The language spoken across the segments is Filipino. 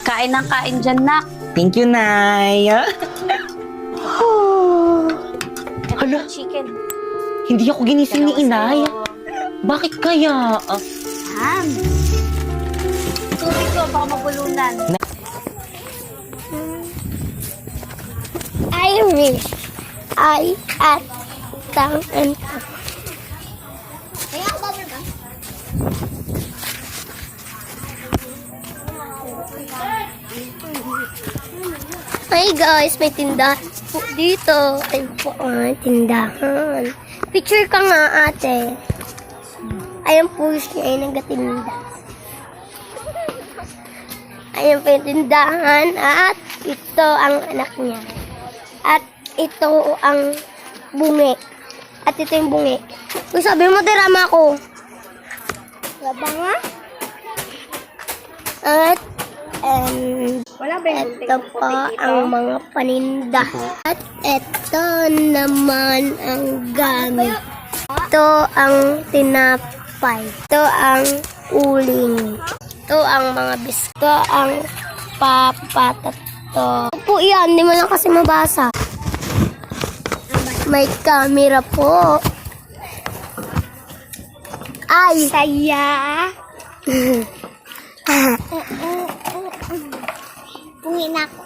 Kain ng kain dyan, nak. Thank you, Nay. Hala, Chicken. hindi ako ginising ni Inay. Bakit kaya? Ham. Tubig ko, baka mabulunan. I wish I had tongue and kaya ako bubble ka? Hi guys, may tindahan po dito. Ay po, tindahan. Picture ka nga ate. Ayan po siya ay nagatinda. Ayan po yung tindahan at ito ang anak niya. At ito ang bungi. At ito yung bungi. Uy, sabi mo, drama ko. Wala nga? At, ito po ang mga paninda. At ito naman ang gamit. Ito ang tinapay. Ito ang uling. Ito ang mga bisko. Ito ang papatato. Ito po yan, hindi mo lang kasi mabasa. May camera po. Ay! Saya! Pungin ako.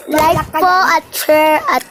Like po at share at